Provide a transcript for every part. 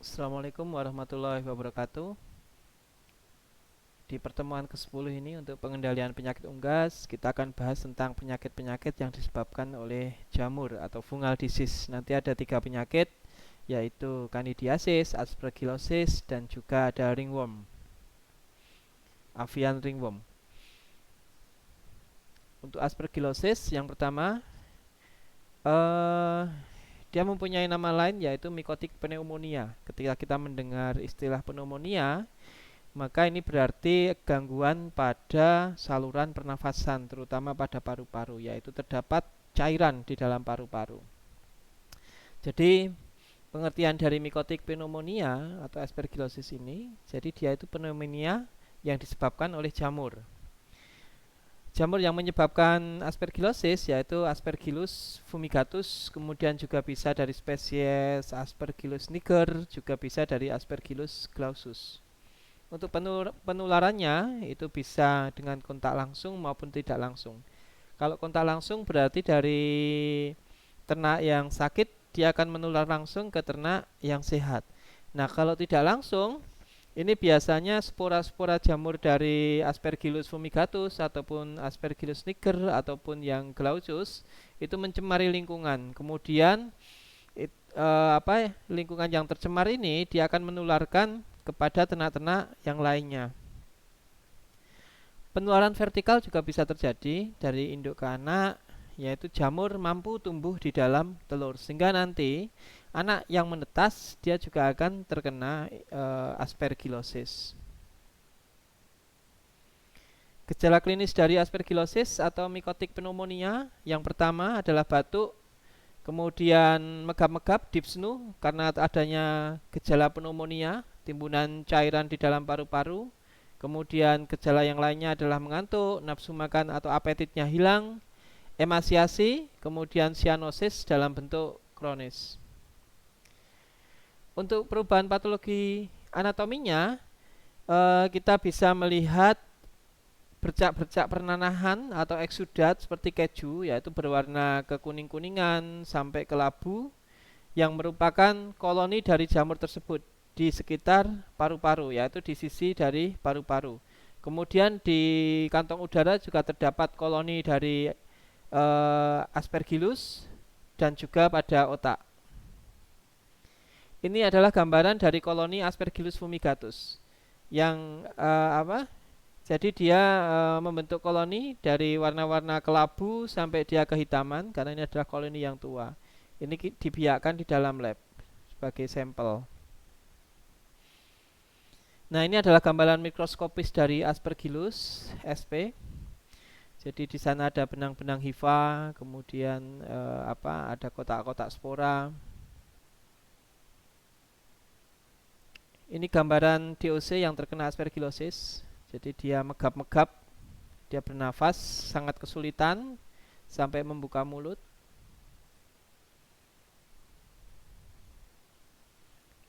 Assalamualaikum warahmatullahi wabarakatuh. Di pertemuan ke-10 ini untuk pengendalian penyakit unggas, kita akan bahas tentang penyakit-penyakit yang disebabkan oleh jamur atau fungal disease. Nanti ada 3 penyakit, yaitu Candidiasis, Aspergillosis, dan juga ada ringworm, avian ringworm. Untuk Aspergillosis, yang pertama, eh, dia mempunyai nama lain yaitu Mycotic pneumonia. Ketika kita mendengar istilah pneumonia, maka ini berarti gangguan pada saluran pernafasan, terutama pada paru-paru, yaitu terdapat cairan di dalam paru-paru. Jadi pengertian dari mycotic pneumonia atau aspergillosis ini, jadi dia itu pneumonia yang disebabkan oleh jamur. Jamur yang menyebabkan aspergillosis yaitu Aspergillus fumigatus, kemudian juga bisa dari spesies Aspergillus niger, juga bisa dari Aspergillus glaucus. Untuk penularannya itu bisa dengan kontak langsung maupun tidak langsung. Kalau kontak langsung berarti dari ternak yang sakit dia akan menular langsung ke ternak yang sehat. Nah, kalau tidak langsung, ini biasanya spora-spora jamur dari Aspergillus fumigatus ataupun Aspergillus niger ataupun yang glaucus itu mencemari lingkungan. Kemudian lingkungan yang tercemar ini dia akan menularkan kepada ternak-ternak yang lainnya. Penularan vertikal juga bisa terjadi dari induk ke anak, yaitu jamur mampu tumbuh di dalam telur sehingga nanti anak yang menetas dia juga akan terkena aspergillosis. Gejala klinis dari aspergillosis atau mycotic pneumonia yang pertama adalah batuk, kemudian megap-megap, dyspnea karena adanya gejala pneumonia, timbunan cairan di dalam paru-paru. Kemudian gejala yang lainnya adalah mengantuk, nafsu makan atau apetitnya hilang, emasiasi, kemudian sianosis dalam bentuk kronis. Untuk perubahan patologi anatominya, kita bisa melihat bercak-bercak pernanahan atau eksudat seperti keju, yaitu berwarna kekuning-kuningan sampai ke labu, yang merupakan koloni dari jamur tersebut di sekitar paru-paru, yaitu di sisi dari paru-paru. Kemudian di kantong udara juga terdapat koloni dari Aspergillus dan juga pada otak. Ini adalah gambaran dari koloni Aspergillus fumigatus yang jadi dia membentuk koloni dari warna-warna kelabu sampai dia kehitaman karena ini adalah koloni yang tua. Ini dibiarkan di dalam lab sebagai sampel. Nah, ini adalah gambaran mikroskopis dari Aspergillus sp. Jadi di sana ada benang-benang hifa, kemudian ada kotak-kotak spora. Ini gambaran DOC yang terkena aspergillosis. Jadi dia megap-megap, dia bernafas sangat kesulitan sampai membuka mulut.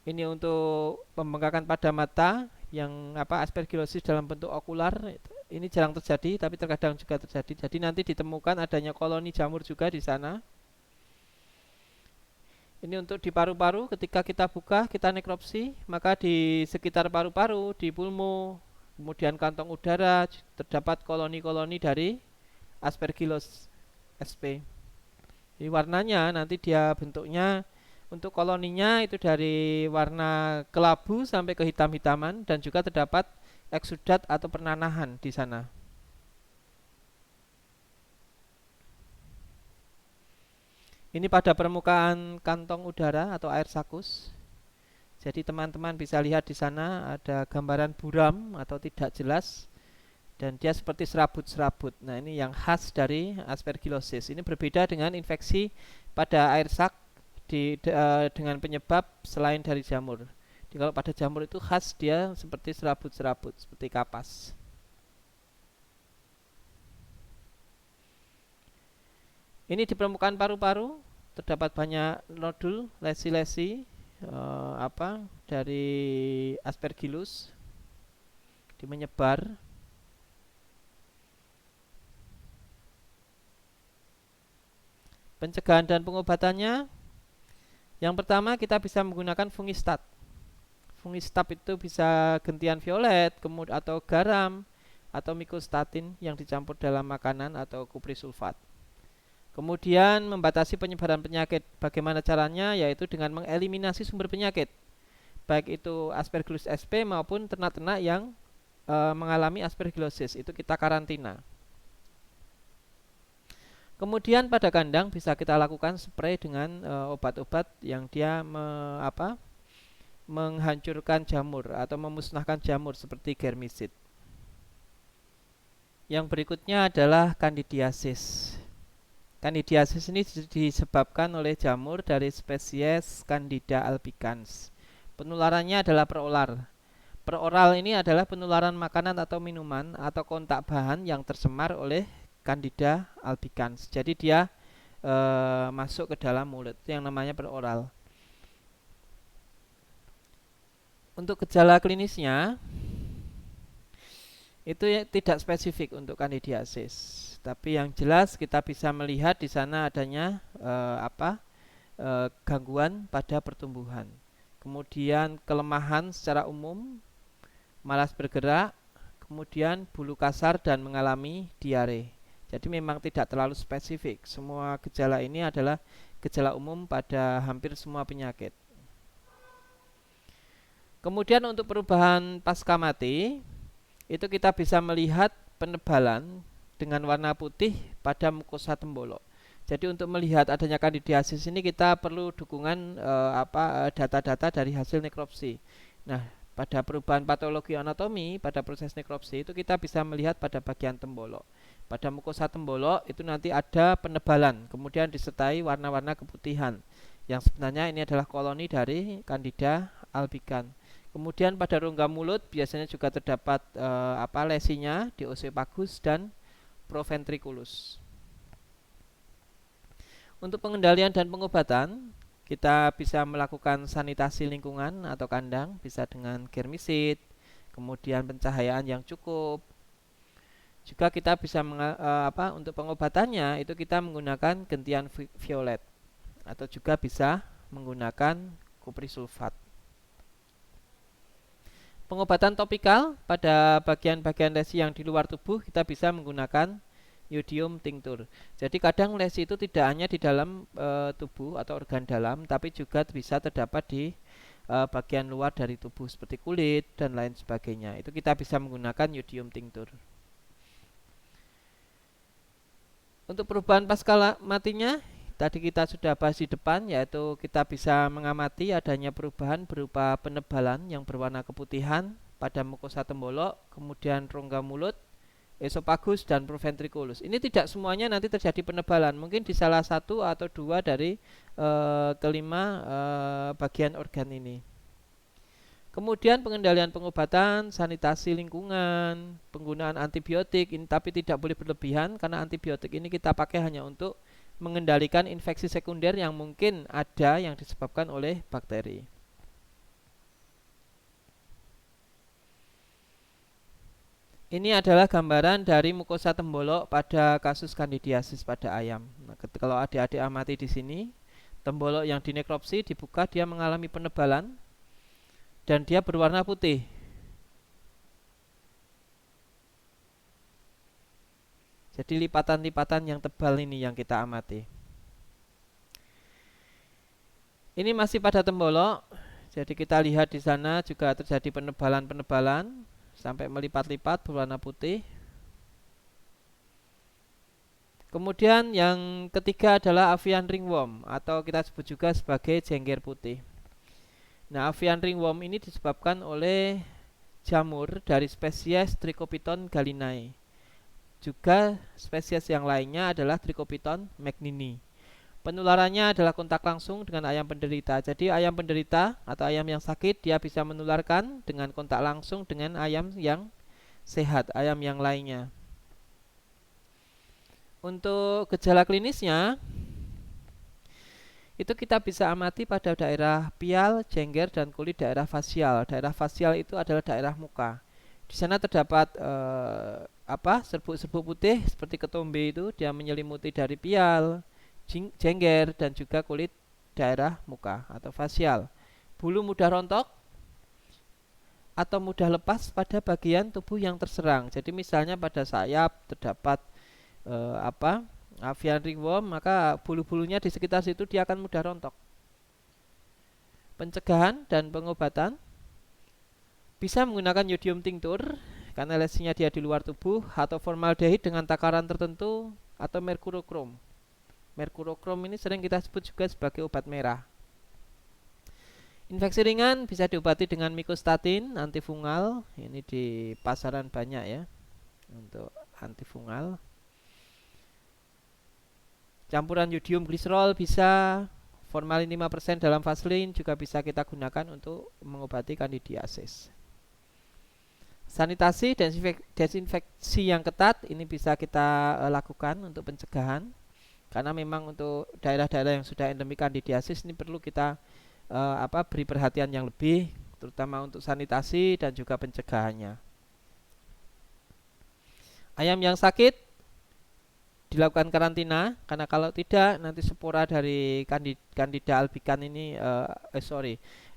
Ini untuk pembengkakan pada mata yang aspergillosis dalam bentuk okular. Ini jarang terjadi tapi terkadang juga terjadi. Jadi nanti ditemukan adanya koloni jamur juga di sana. Ini untuk di paru-paru, ketika kita buka, kita nekropsi, maka di sekitar paru-paru, di pulmo, kemudian kantong udara terdapat koloni-koloni dari Aspergillus sp. Jadi warnanya nanti dia bentuknya untuk koloninya itu dari warna kelabu sampai ke hitam-hitaman dan juga terdapat eksudat atau pernanahan di sana. Ini pada permukaan kantong udara atau air sakus. Jadi teman-teman bisa lihat di sana ada gambaran buram atau tidak jelas dan dia seperti serabut-serabut. Nah, ini yang khas dari aspergillosis. Ini berbeda dengan infeksi pada air sak dengan penyebab selain dari jamur. Jadi kalau pada jamur itu khas dia seperti serabut-serabut, seperti kapas. Ini di permukaan paru-paru terdapat banyak nodul, lesi-lesi dari Aspergillus di menyebar. Pencegahan dan pengobatannya, yang pertama kita bisa menggunakan fungistat. Fungistab itu bisa gentian violet, kemudian atau garam atau mikostatin yang dicampur dalam makanan atau kuprisulfat. Kemudian membatasi penyebaran penyakit. Bagaimana caranya? Yaitu dengan mengeliminasi sumber penyakit, baik itu Aspergillus sp maupun ternak-ternak yang mengalami aspergillosis, itu kita karantina. Kemudian pada kandang bisa kita lakukan spray dengan obat-obat yang dia menghancurkan jamur atau memusnahkan jamur seperti germisid. Yang berikutnya adalah candidiasis. Candidiasis ini disebabkan oleh jamur dari spesies Candida albicans. Penularannya adalah peroral. Peroral ini adalah penularan makanan atau minuman atau kontak bahan yang tercemar oleh Candida albicans. Jadi dia masuk ke dalam mulut, itu yang namanya peroral. Untuk gejala klinisnya itu tidak spesifik untuk candidiasis, tapi yang jelas kita bisa melihat di sana adanya gangguan pada pertumbuhan. Kemudian kelemahan secara umum, malas bergerak, kemudian bulu kasar dan mengalami diare. Jadi memang tidak terlalu spesifik. Semua gejala ini adalah gejala umum pada hampir semua penyakit. Kemudian untuk perubahan pasca mati, itu kita bisa melihat penebalan dengan warna putih pada mukosa tembolok. Jadi untuk melihat adanya candidiasis ini kita perlu dukungan data-data dari hasil nekropsi. Nah, pada perubahan patologi anatomi pada proses nekropsi itu kita bisa melihat pada bagian tembolok. Pada mukosa tembolok itu nanti ada penebalan, kemudian disertai warna-warna keputihan, yang sebenarnya ini adalah koloni dari Candida albicans. Kemudian pada rongga mulut biasanya juga terdapat lesinya di oesophagus dan proventriculus. Untuk pengendalian dan pengobatan, kita bisa melakukan sanitasi lingkungan atau kandang, bisa dengan germisid, kemudian pencahayaan yang cukup. Juga kita bisa untuk pengobatannya itu kita menggunakan gentian violet atau juga bisa menggunakan kuprisulfat. Pengobatan topikal pada bagian-bagian lesi yang di luar tubuh kita bisa menggunakan iodium tinctur. Jadi kadang lesi itu tidak hanya di dalam tubuh atau organ dalam, tapi juga bisa terdapat di bagian luar dari tubuh seperti kulit dan lain sebagainya. Itu kita bisa menggunakan iodium tinctur. Untuk perubahan pasca matinya, tadi kita sudah bahas di depan, yaitu kita bisa mengamati adanya perubahan berupa penebalan yang berwarna keputihan pada mukosa tembolok, kemudian rongga mulut, esophagus dan proventriculus. Ini tidak semuanya nanti terjadi penebalan, mungkin di salah satu atau dua dari kelima bagian organ ini. Kemudian pengendalian pengobatan, sanitasi lingkungan, penggunaan antibiotik ini tapi tidak boleh berlebihan, karena antibiotik ini kita pakai hanya untuk mengendalikan infeksi sekunder yang mungkin ada yang disebabkan oleh bakteri. Ini adalah gambaran dari mukosa tembolok pada kasus candidiasis pada ayam. Nah, kalau adik-adik amati di sini, tembolok yang dinekropsi dibuka, dia mengalami penebalan dan dia berwarna putih. Jadi lipatan-lipatan yang tebal ini yang kita amati. Ini masih pada tembolok. Jadi kita lihat di sana juga terjadi penebalan-penebalan sampai melipat-lipat berwarna putih. Kemudian yang ketiga adalah avian ringworm atau kita sebut juga sebagai jengger putih. Nah, avian ringworm ini disebabkan oleh jamur dari spesies Trichopiton gallinae. Juga spesies yang lainnya adalah Trichopiton magnini. Penularannya adalah kontak langsung dengan ayam penderita. Jadi ayam penderita atau ayam yang sakit dia bisa menularkan dengan kontak langsung dengan ayam yang sehat, ayam yang lainnya. Untuk gejala klinisnya itu kita bisa amati pada daerah pial, jengger, dan kulit daerah fasial. Daerah fasial itu adalah daerah muka. Di sana terdapat serbuk-serbuk putih seperti ketombe itu, dia menyelimuti dari pial, jengger, dan juga kulit daerah muka atau fasial. Bulu mudah rontok, atau mudah lepas pada bagian tubuh yang terserang. Jadi misalnya pada sayap terdapat avian ringworm, maka bulu-bulunya di sekitar situ dia akan mudah rontok. Pencegahan dan pengobatan bisa menggunakan yodium tinctur karena lesinya dia di luar tubuh, atau formaldehid dengan takaran tertentu, atau merkurokrom. Merkurokrom ini sering kita sebut juga sebagai obat merah. Infeksi ringan bisa diobati dengan mikostatin, antifungal. Ini di pasaran banyak ya untuk antifungal. Campuran yodium gliserol bisa, formalin 5% dalam vaselin juga bisa kita gunakan untuk mengobati kandidiasis. Sanitasi dan desinfeksi yang ketat ini bisa kita lakukan untuk pencegahan, karena memang untuk daerah-daerah yang sudah endemik kandidiasis ini perlu kita beri perhatian yang lebih, terutama untuk sanitasi dan juga pencegahannya. Ayam yang sakit dilakukan karantina, karena kalau tidak nanti spora dari Candida albicans ini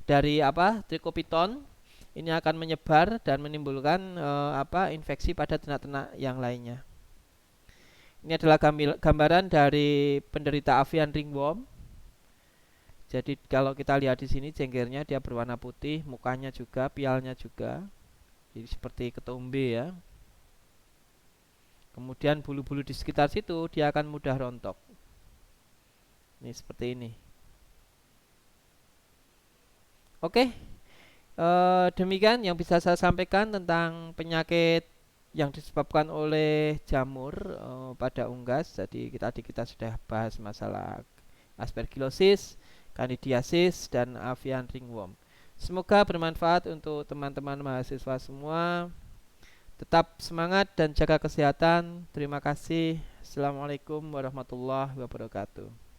dari Trichopiton ini akan menyebar dan menimbulkan infeksi pada ternak-ternak yang lainnya. Ini adalah gambaran dari penderita avian ringworm. Jadi kalau kita lihat di sini cengkirnya dia berwarna putih, mukanya juga, pialnya juga. Jadi seperti ketombe ya. Kemudian bulu-bulu di sekitar situ dia akan mudah rontok. Ini seperti ini. Oke. Demikian yang bisa saya sampaikan tentang penyakit yang disebabkan oleh jamur pada unggas. Jadi kita sudah bahas masalah aspergillosis, candidiasis, dan avian ringworm. Semoga bermanfaat untuk teman-teman mahasiswa semua. Tetap semangat dan jaga kesehatan. Terima kasih. Assalamualaikum warahmatullahi wabarakatuh.